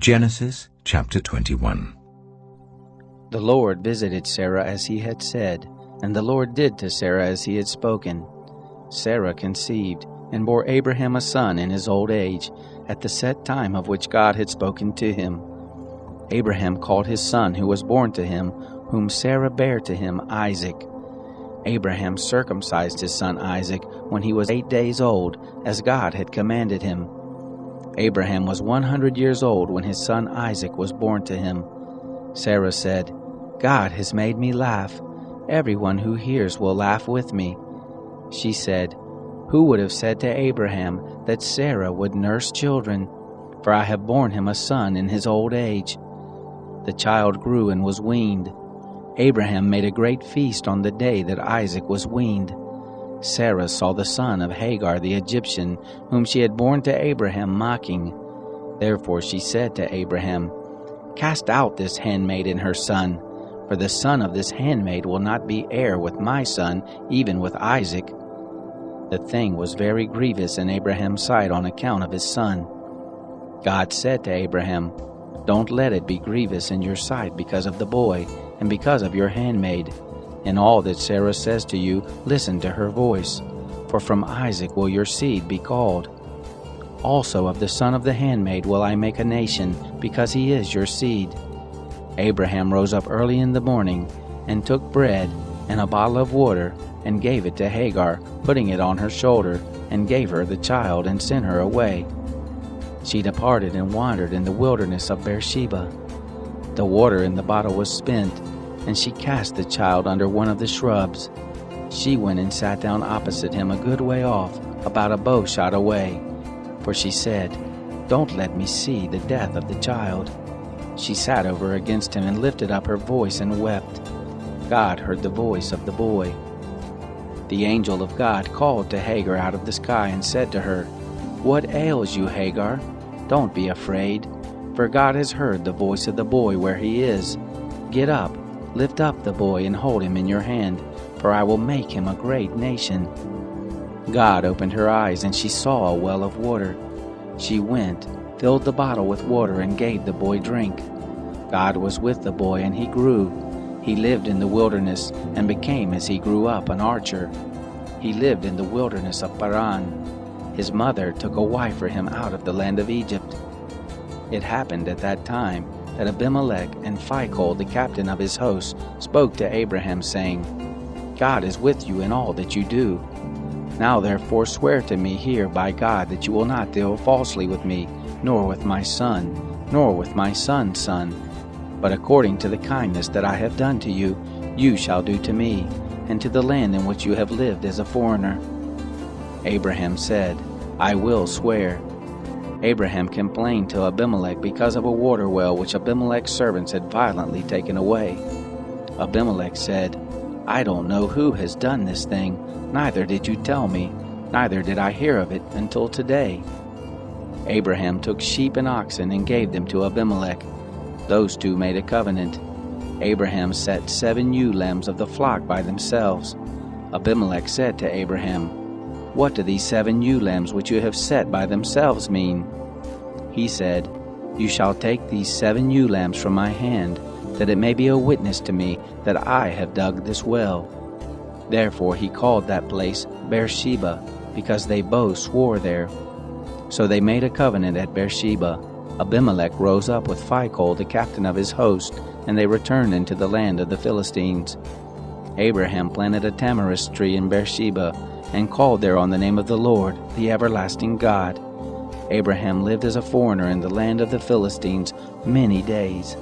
Genesis chapter 21. The Lord visited Sarah as he had said, and the Lord did to Sarah as he had spoken. Sarah conceived and bore Abraham a son in his old age, at the set time of which God had spoken to him. Abraham called his son who was born to him, whom Sarah bare to him, Isaac. Abraham circumcised his son Isaac when he was 8 days old, as God had commanded him. Abraham was 100 years old when his son Isaac was born to him. Sarah said, "God has made me laugh. Everyone who hears will laugh with me." She said, "Who would have said to Abraham that Sarah would nurse children? For I have borne him a son in his old age." The child grew and was weaned. Abraham made a great feast on the day that Isaac was weaned. Sarah saw the son of Hagar the Egyptian, whom she had borne to Abraham, mocking. Therefore she said to Abraham, "Cast out this handmaid and her son, for the son of this handmaid will not be heir with my son, even with Isaac." The thing was very grievous in Abraham's sight on account of his son. God said to Abraham, "Don't let it be grievous in your sight because of the boy, and because of your handmaid. In all that Sarah says to you, listen to her voice, for from Isaac will your seed be called. Also of the son of the handmaid will I make a nation, because he is your seed." Abraham rose up early in the morning, and took bread and a bottle of water, and gave it to Hagar, putting it on her shoulder, and gave her the child, and sent her away. She departed and wandered in the wilderness of Beersheba. The water in the bottle was spent, and she cast the child under one of the shrubs. She went and sat down opposite him a good way off, about a bow shot away. For she said, "Don't let me see the death of the child." She sat over against him and lifted up her voice and wept. God heard the voice of the boy. The angel of God called to Hagar out of the sky and said to her, "What ails you, Hagar? Don't be afraid, for God has heard the voice of the boy where he is. Get up, lift up the boy and hold him in your hand, for I will make him a great nation." God opened her eyes, and she saw a well of water. She went, filled the bottle with water, and gave the boy drink. God was with the boy, and he grew. He lived in the wilderness, and became, as he grew up, an archer. He lived in the wilderness of Paran. His mother took a wife for him out of the land of Egypt. It happened at that time that Abimelech and Phicol, the captain of his host, spoke to Abraham, saying, "God is with you in all that you do. Now therefore swear to me here by God that you will not deal falsely with me, nor with my son, nor with my son's son. But according to the kindness that I have done to you, you shall do to me, and to the land in which you have lived as a foreigner." Abraham said, "I will swear." Abraham complained to Abimelech because of a water well which Abimelech's servants had violently taken away. Abimelech said, "I don't know who has done this thing, neither did you tell me, neither did I hear of it until today." Abraham took sheep and oxen and gave them to Abimelech. Those two made a covenant. Abraham set 7 ewe lambs of the flock by themselves. Abimelech said to Abraham, "What do these 7 ewe lambs which you have set by themselves mean?" He said, "You shall take these 7 ewe lambs from my hand, that it may be a witness to me that I have dug this well." Therefore he called that place Beersheba, because they both swore there. So they made a covenant at Beersheba. Abimelech rose up with Phicol, the captain of his host, and they returned into the land of the Philistines. Abraham planted a tamarisk tree in Beersheba, and called there on the name of the Lord, the everlasting God. Abraham lived as a foreigner in the land of the Philistines many days.